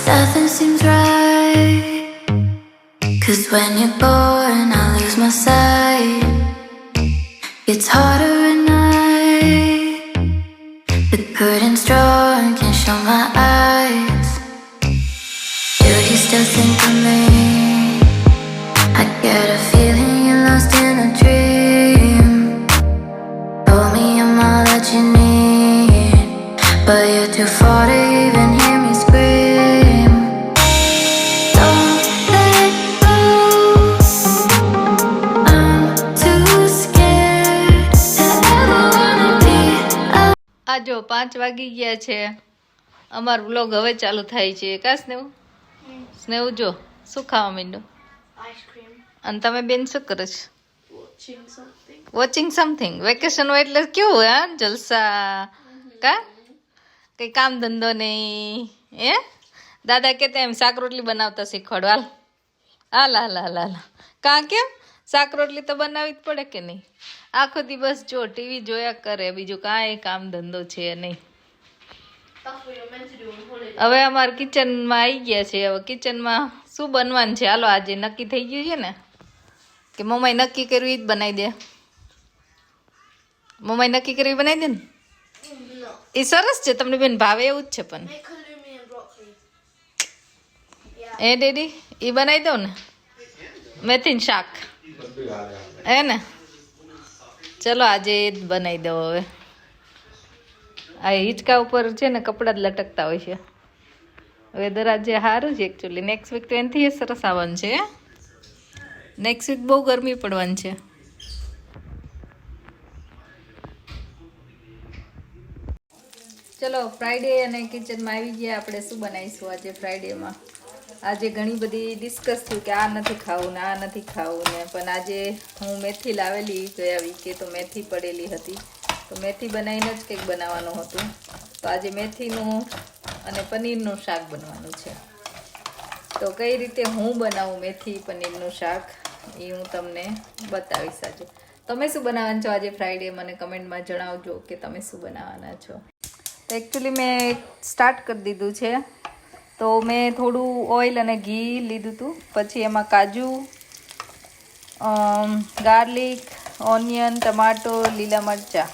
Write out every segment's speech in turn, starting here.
Nothing seems right. 'Cause when you're born, I lose my sight. It's harder at night. The curtain's drawn, can't show my eyes. Do you still think of me? I get a feeling you're lost in a dream. Told me I'm all that you need, but you're too far to even hear me scream. Don't let go. I'm too scared to ever wanna be alone. આ જો 5 વાગી ગયા છે. અમારો vlog હવે ચાલુ થાય છે. કા સ્નેહ? સ્નેહ જો શું ખાવા માંડ્યો? આઈસ્ક્રીમ. અને તમે બેન શું કરો છો? Watching something. વેકેશન હોય એટલે કેવું હોય? હા, જલસા. કા કઈ કામ ધંધો નહીં હે? દાદા કે એમ શાક રોટલી બનાવતા શીખવાડો. હાલ હાલ હાલ હાલ હાલ. કા કેમ શાક રોટલી તો બનાવવી જ પડે કે નહીં? આખો દિવસ જો ટીવી જોયા કરે, બીજું કાંઈ કામ ધંધો છે નહીં. હવે અમારે કિચનમાં આવી ગયા છે. હવે કિચનમાં શું બનવાનું છે? હાલો આજે નક્કી થઈ ગયું છે ને કે મમ્માએ નક્કી કર્યું એ જ બનાવી દે. મમ્માએ નક્કી કર્યું બનાવી દે ને. એ સરસ છે, તમને બેન ભાવે એવું જ છે. પણ એ ડેડી એ બનાવી દઉં ને મેથીનું શાક હે ને. ચલો આજે એ જ બનાવી દઉં. હવે આ હિંચકા ઉપર છે ને કપડાં જ લટકતા હોય છે. વેધર આજે સારું છે એકચ્યુઅલી. નેક્સ્ટ વીક તો એનાથી સરસ આવવાનું છે. નેક્સ્ટ વીક બહુ ગરમી પડવાની છે. ચલો ફ્રાઈડે અને કિચનમાં આવી ગયા. આપણે શું બનાવીશું આજે ફ્રાઈડેમાં? આજે ઘણી બધી ડિસ્કસ થયું કે આ નથી ખાવું ને આ નથી ખાવું ને, પણ આજે હું મેથી લાવેલી ગયા વીકે તો મેથી પડેલી હતી તો મેથી બનાવીને જ કંઈક બનાવવાનું હતું. તો આજે મેથીનું અને પનીરનું શાક બનવાનું છે. તો કઈ રીતે હું બનાવું મેથી પનીરનું શાક એ હું તમને બતાવીશ આજે. તમે શું બનાવવાના છો આજે ફ્રાઈડે? મને કમેન્ટમાં જણાવજો કે તમે શું બનાવવાના છો. તો એકચ્યુઅલી મેં સ્ટાર્ટ કરી દીધું છે. તો મેં થોડું ઓઇલ અને ઘી લીધું હતું. પછી એમાં કાજુ, ગાર્લિક, ઓનિયન, ટમાટો, લીલા મરચાં.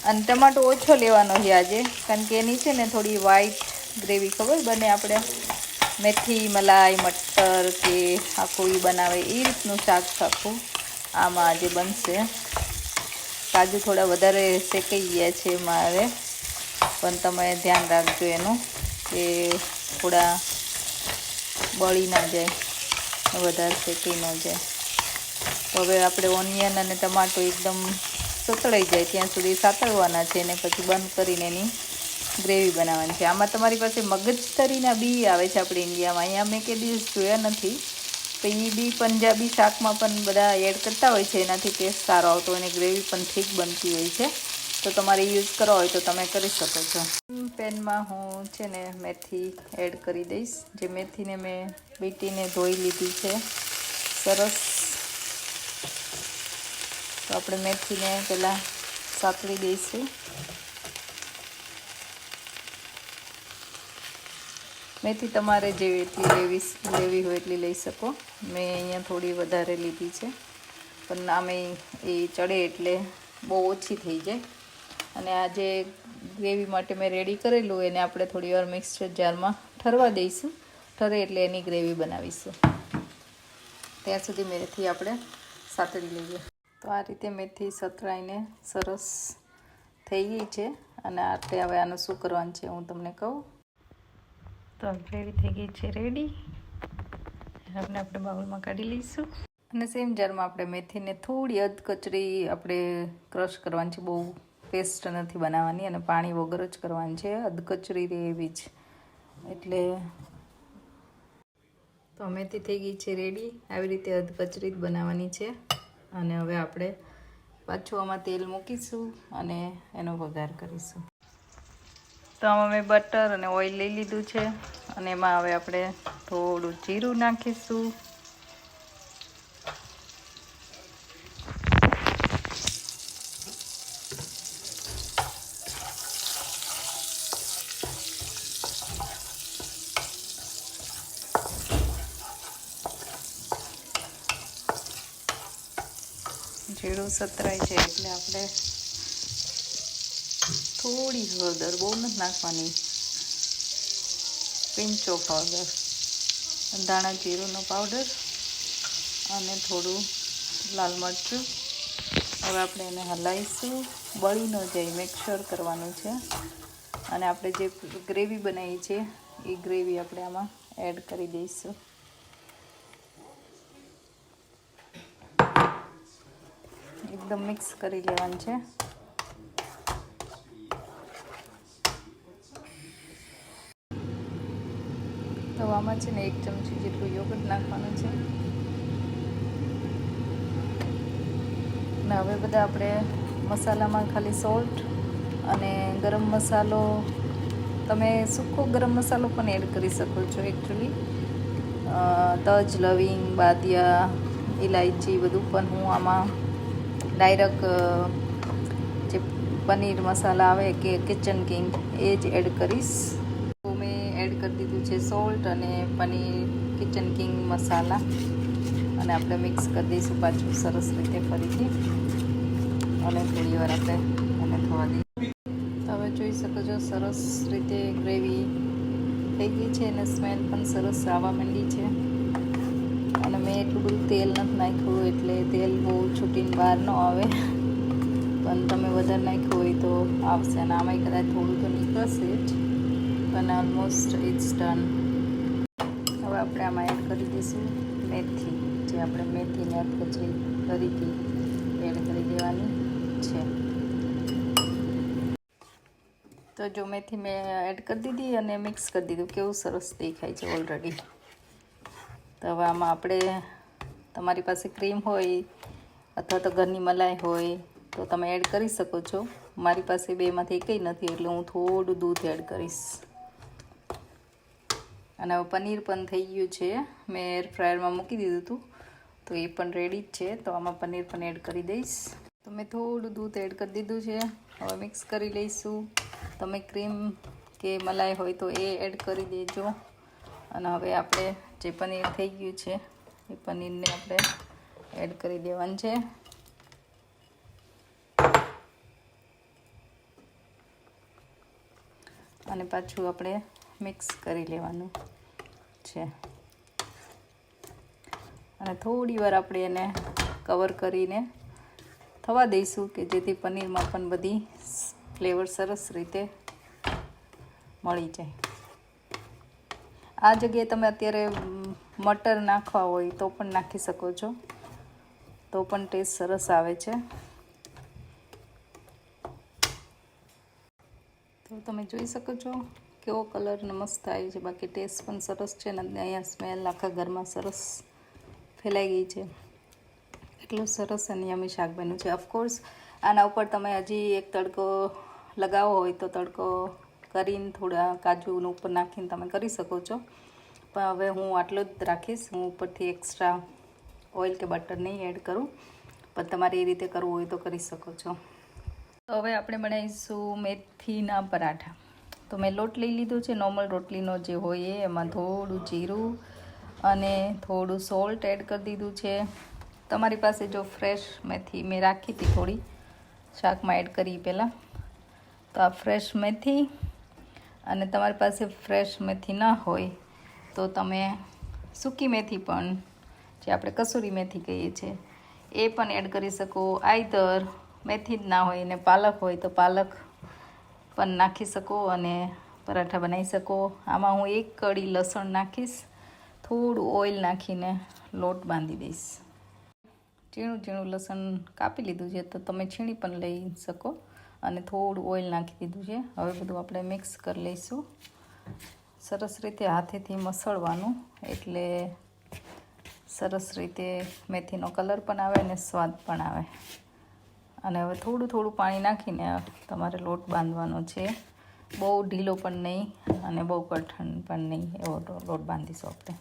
અને ટમાટો ઓછો લેવાનો છે આજે, કારણ કે એની છે ને થોડી વ્હાઈટ ગ્રેવી ખબર બને આપણે મેથી મલાઈ મટર કે આખું એ બનાવે એ રીતનું શાક આખું આમાં આજે બનશે. કાજુ થોડા વધારે શેકાઈ ગયા છે મારે, પણ તમે ધ્યાન રાખજો એનું કે થોડા બળી ના જાય, વધારે શેકાઈ ન જાય. તો હવે આપણે ઓનિયન અને ટમાટો એકદમ સતળાઈ જાય ત્યાં સુધી સાતળવાના છે અને પછી બંધ કરીને એની ગ્રેવી બનાવવાની છે. આમાં તમારી પાસે મગજતરીના બી આવે છે આપણે ઇન્ડિયામાં. અહીંયા મેં કે દિવસ જોયા નથી. તો એ બી પંજાબી શાકમાં પણ બધા એડ કરતા હોય છે, એનાથી ટેસ્ટ સારો આવતો હોય અને ગ્રેવી પણ ઠીક બનતી હોય છે. તો તમારે યુઝ કરો હોય તો તમે કરી શકો છો. પેનમાં હું છે ને મેથી એડ કરી દઈશ. જે મેથીને મેં બીટીને ધોઈ લીધી છે સરસ. તો આપણે મેથીને પહેલાં સાતળી દઈશું. મેથી તમારે જેવી એટલી લેવી હોય એટલી લઈ શકો. મેં અહીંયા થોડી વધારે લીધી છે, પણ આમે એ ચડે એટલે બહુ ઓછી થઈ જાય. અને આ જે ગ્રેવી માટે મેં રેડી કરેલું એને આપણે થોડી વાર મિક્સર જારમાં ઠરવા દઈશું. ઠરે એટલે એની ગ્રેવી બનાવીશું. ત્યાં સુધી મેથી આપણે સાતળી લઈએ. તો આ રીતે મેથી સતળાઈને સરસ થઈ ગઈ છે. અને આપણે હવે આનું શું કરવાનું છે હું તમને કહું. તો ગ્રેવી થઈ ગઈ છે રેડી. આપણે બાઉલમાં કાઢી લઈશું. અને સેમ જારમાં આપણે મેથીને થોડી અધકચરી આપણે ક્રશ કરવાની છે. બહુ પેસ્ટ નથી બનાવવાની અને પાણી વગર જ કરવાની છે, અધકચરી રહે એવી જ. એટલે તો મેથી થઈ ગઈ છે રેડી. આવી રીતે અધકચરી જ બનાવવાની છે. અને હવે આપણે પાછું આમાં તેલ મૂકીશું અને એનો વઘાર કરીશું. તો આમાં મેં બટર અને ઓઇલ લઈ લીધું છે અને એમાં હવે આપણે થોડું જીરું નાખીશું. જીરું સતરાય છે એટલે આપણે થોડી હળદર, બહુ નથી નાખવાની, પિંચ ઓફ હળદર, ધાણા જીરુંનો પાવડર અને થોડું લાલ મરચું. હવે આપણે એને હલાવીશું, બળી ન જાય, મિક્સર કરવાનું છે. અને આપણે જે ગ્રેવી બનાવી છે એ ગ્રેવી આપણે આમાં એડ કરી દઈશું. એકદમ મિક્સ કરી લેવાનું છે. તો આમાં છે ને 1 ચમચી જેટલું યોગર્ટ નાખવાનું છે. અને હવે બધા આપણે મસાલામાં ખાલી સોલ્ટ અને ગરમ મસાલો, તમે સૂકો ગરમ મસાલો પણ એડ કરી શકો છો એકચ્યુઅલી. તજ, લવિંગ, બાદિયા, ઇલાયચી બધું, પણ હું આમાં ડાયરેક્ટ જે પનીર મસાલા આવે કે કિચન કિંગ એ જ એડ કરીશ. તો મેં એડ કરી દીધું છે સોલ્ટ અને પનીર કિચન કિંગ મસાલા. અને આપણે મિક્સ કરી દઈશું પાછું સરસ રીતે ફરીથી. અને થોડી વાર આપણે એને થવા દઈએ. હવે જોઈ શકો છો સરસ રીતે ગ્રેવી થઈ ગઈ છે અને સ્મેલ પણ સરસ આવવા માંડી છે. અને મેં એટલું બધું તેલ નથી નાખ્યું એટલે તેલ બહુ છૂટીને બહાર ન આવે, પણ તમે વધારે નાખ્યું હોય તો આવશે. અને આમાંય કદાચ થોડું તો નીકળશે જ, પણ ઓલમોસ્ટ ઇટ્સ ડન. હવે આપણે આમાં એડ કરી દઈશું મેથી, જે આપણે મેથીને પછી ફરીથી એડ કરી દેવાની છે. તો જો મેથી મેં એડ કરી દીધી અને મિક્સ કરી દીધું, કેવું સરસ દેખાય છે ઓલરેડી. તો હવે આમાં આપણે, તમારી પાસે ક્રીમ હોય અથવા તો ઘરની મલાઈ હોય તો તમે એડ કરી શકો છો. મારી પાસે બેમાંથી કંઈ નથી એટલે હું થોડું દૂધ એડ કરીશ. અને હવે પનીર પણ થઈ ગયું છે, મેં એર ફ્રાયરમાં મૂકી દીધું હતું તો એ પણ રેડી જ છે. તો આમાં પનીર પણ એડ કરી દઈશ. તો મેં થોડું દૂધ એડ કરી દીધું છે. હવે મિક્સ કરી લઈશું. તમે ક્રીમ કે મલાઈ હોય તો એ એડ કરી દેજો. અને હવે આપણે જે પનીર થઈ ગયું છે એ પનીરને આપણે એડ કરી દેવાનું છે. અને પાછું આપણે મિક્સ કરી લેવાનું છે. અને થોડી વાર આપણે એને કવર કરીને થવા દઈશું કે જેથી પનીરમાં પણ બધી ફ્લેવર સરસ રીતે મળી જાય. આ જગ્યાએ તમે અત્યારે મટર નાખવા હોય તો પણ નાખી શકો છો, તો પણ ટેસ્ટ સરસ આવે છે. તો તમે જોઈ શકો છો કેવો કલર મસ્ત આવ્યો છે. બાકી ટેસ્ટ પણ સરસ છે ને અહીંયા સ્મેલ આખા ઘરમાં સરસ ફેલાઈ ગઈ છે. એટલું સરસ અને યમી શાક બન્યું છે. ઓફકોર્સ આના ઉપર તમે હજી એક તડકો લગાવો હોય તો તડકો કરીને થોડા કાજુનું ઉપર નાખીને તમે કરી શકો છો. પણ હવે હું આટલું જ રાખીશ. હું ઉપરથી એક્સ્ટ્રા ઓઇલ કે બટર નહીં એડ કરું, પણ તમારે એ રીતે કરવું હોય તો કરી શકો છો. તો હવે આપણે બનાવીશું મેથીના પરાઠા. તો મેં લોટ લઈ લીધો છે નોર્મલ રોટલીનો જે હોય એ. એમાં થોડું જીરું અને થોડું સોલ્ટ એડ કરી દીધું છે. તમારી પાસે જો ફ્રેશ મેથી મેં રાખી હતી થોડી શાકમાં એડ કરી પહેલાં, તો આ ફ્રેશ મેથી. અને તમારી પાસે ફ્રેશ મેથી ના હોય તો તમે સૂકી મેથી પણ, જે આપણે કસૂરી મેથી કહીએ છીએ, એ પણ એડ કરી શકો. આઈધર મેથી જ ના હોય ને પાલક હોય તો પાલક પણ નાખી શકો અને પરાઠા બનાવી શકો. આમાં હું 1 કળી લસણ નાખીશ, થોડું ઓઇલ નાખીને લોટ બાંધી દઈશ. ઝીણું ઝીણું લસણ કાપી લીધું છે તો તમે છીણી પણ લઈ શકો. અને થોડું ઓઇલ નાખી દીધું છે. હવે બધું આપણે મિક્સ કરી લઈશું. સરસ રીતે હાથેથી મસળવાનું એટલે સરસ રીતે મેથીનો કલર પણ આવે અને સ્વાદ પણ આવે. અને હવે થોડું થોડું પાણી નાખીને તમારે લોટ બાંધવાનો છે. બહુ ઢીલો પણ નહીં અને બહુ કઠણ પણ નહીં, એવો લોટ બાંધીશું આપણે.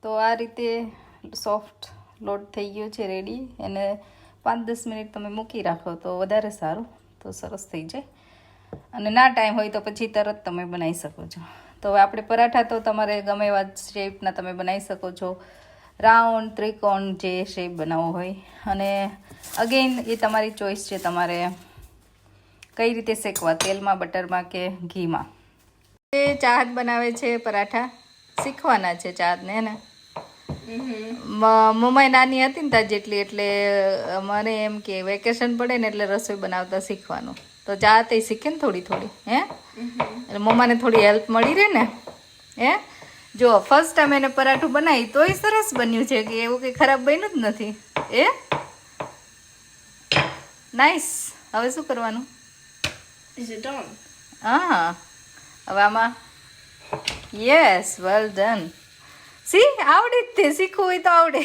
તો આ રીતે સોફ્ટ લોટ થઈ ગયો છે રેડી. એને 5-10 મિનિટ તમે મૂકી રાખો તો વધારે સારું, તો સરસ થઈ જાય. અને ના ટાઈમ હોય તો પછી તરત તમે બનાવી શકો છો. તો હવે આપણે પરાઠા તો તમારે ગમે એવા શેપના તમે બનાવી શકો છો, રાઉન્ડ, ત્રિકોણ, જે શેપ બનાવવો હોય. અને અગેન એ તમારી ચોઈસ છે, તમારે કઈ રીતે શેકવા, તેલમાં, બટરમાં કે ઘીમાં. એ ચાહત બનાવે છે પરાઠા, શીખવાના છે ચાહતને ને. મમ્મી નાની હતી ને ત્યાં જેટલી, એટલે મને એમ કે વેકેશન પડે ને એટલે રસોઈ બનાવતા શીખવાનું. તો ચાહત એ શીખે ને થોડી થોડી, હે એટલે મમ્માને થોડી હેલ્પ મળી રહે ને. હે જો ફર્સ્ટ ટાઈમ એને પરાઠું બનાવી તોય સરસ બન્યું છે, કે એવું કંઈ ખરાબ બન્યું જ નથી. એ નાઈસ. હવે શું કરવાનું? હા, હવે આમાં યસ, વેલ ડન. સી, આવડે જ તે, શીખવું હોય તો આવડે.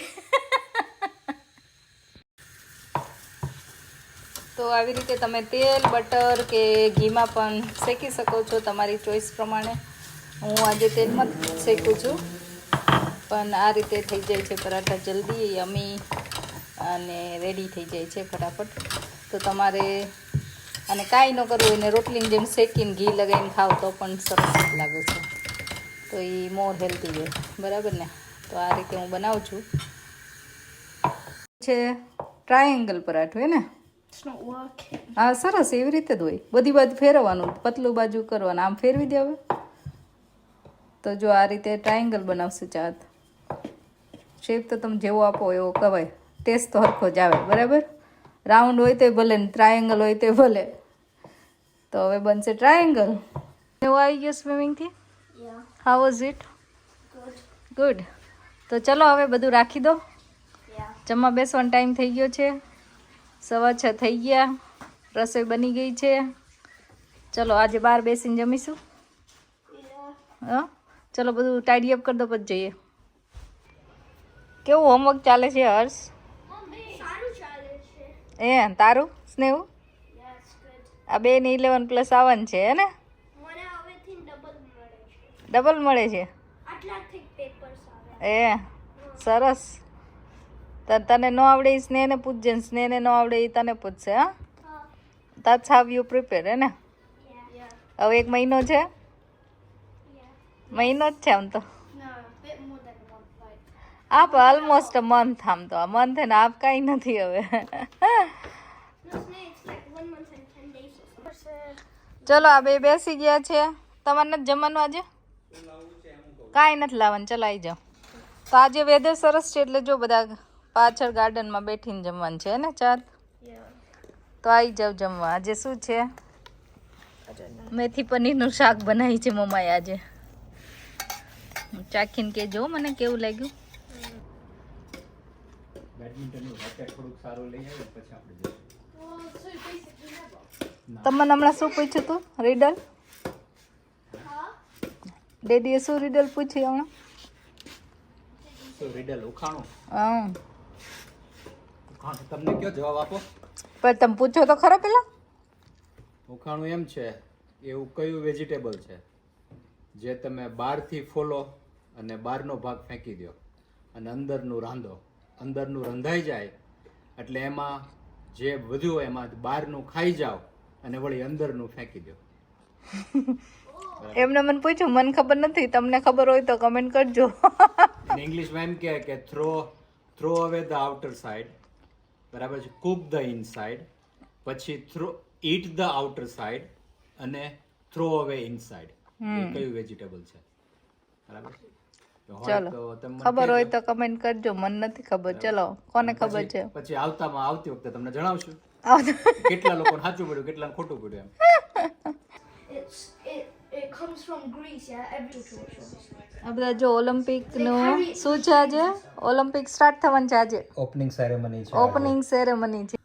તો આવી રીતે તમે તેલ, બટર કે ઘીમાં પણ શેકી શકો છો, તમારી ચોઈસ પ્રમાણે. હું આજે તેલમાં જ શેકું છું, પણ આ રીતે થઈ જાય છે પરાઠા જલ્દી, યમી અને રેડી થઈ જાય છે ફટાફટ. તો તમારે અને કાંઈ ન કરવું, એને રોટલીની જેમ શેકીને ઘી લગાવીને ખાવ તો પણ સરસ જ લાગે છે. તો એ મોર હેલ્ધી છે, બરાબર ને? તો આ રીતે હું બનાવું છું. છે ટ્રાયેંગલ પરાઠું, હે ને? હા, સરસ, એવી રીતે જ હોય. બધી બાજુ ફેરવવાનું, પતલું બાજુ કરવાનું, આમ ફેરવી દે. હવે તો જો આ રીતે ટ્રાયેંગલ બનાવશે ચાહત. શેપ તો તમે જેવો આપો એવો કવાય, ટેસ્ટ તો હરખો જ આવે, બરાબર? રાઉન્ડ હોય તોય ભલે ને ટ્રાયેંગલ હોય તોય ભલે. તો હવે બનશે ટ્રાયેંગલ. એવું આવી ગયો સ્વિમિંગથી? How was it? ગુડ. તો ચલો હવે બધું રાખી દો, જમવા બેસવાનો ટાઈમ થઈ ગયો છે. 6:15 થઈ ગયા, રસોઈ બની ગઈ છે. ચલો આજે બહાર બેસીને જમીશું. હા, ચલો બધું ટાઈડી અપ કરી દો પછી જઈએ. કેવું હોમવર્ક ચાલે છે હર્ષ? એ તારું સ્નેહ? આ 2 ને 11+ આવવાનું છે, હે ને? ડબલ મળે છે. એ સરસ. તને ન આવડે એ સ્નેહને પૂછજે, સ્નેહને ન આવડે એ તને પૂછશે. હા, that's how you prepare, હે ને? હવે 1 મહિનો છે, મહિનો જ છે આમ તો. આપ ઓલમોસ્ટ મંથ, આમ તો આ મંથ ને આપ કાંઈ નથી હવે. ચલો આ 2 બેસી ગયા છે. તમારે નથી જમવાનું આજે? કાંઈ નથી લાવવાનું, ચલો આવી જાઓ. તો આજે વેધર સરસ છે એટલે જો બધા પાછળ ગાર્ડનમાં બેઠીને જમવાનું છે ને ચાર. તો આવી જાવ જમવા. આજે શું છે? મેથી પનીરનું શાક બનાવી છે મમ્માએ આજે. ચાખીને કહેજો મને કેવું લાગ્યું. તમને હમણાં શું પૂછ્યું તું? રીડલ? ડેડીએ શું રીડલ પૂછી હમણાં? રીડલ ઉખાણું. હા, તમને કયો જવાબ આપો. પણ તમે પૂછો તો ખરો પેલા. ઉખાણું એમ છે, એવું કયું વેજીટેબલ છે જે તમે બહારથી ફોલો અને બહારનો ભાગ ફેંકી દો અને અંદરનું રાંધો, અંદરનું રંધાઈ જાય એટલે એમાં જે વધ્યું હોય એમાં બહારનું ખાઈ જાઓ અને વળી અંદરનું ફેંકી દો. એમને મને પૂછ્યું, મને ખબર નથી, તમને ખબર હોય તો કમેન્ટ કરજો. ઇંગ્લિશમાં એમ કહે કે થ્રો અવે ધ આઉટર સાઈડ, બરાબર છે, કુક ધ ઇનસાઇડ, પછી ઈટ ધ આઉટર સાઈડ અને થ્રો અવે ઇનસાઇડ. એ કયું વેજીટેબલ છે? બરાબર છે. ચલો ખબર હોય તો કમેન્ટ કરજો, મને નથી ખબર. ચલો કોને ખબર છે? પછી આવતી વખતે તમને જણાવશું કેટલા લોકોને સાચું પડ્યું, કેટલાને ખોટું પડ્યું એમ. It comes from Greece, yeah. આ બધા જો ઓલિમ્પિક નું શું છે આજે? ઓલિમ્પિક સ્ટાર્ટ થવાનું છે આજે. ઓપનિંગ સેરેમની છે. ઓપનિંગ સેરેમની છે.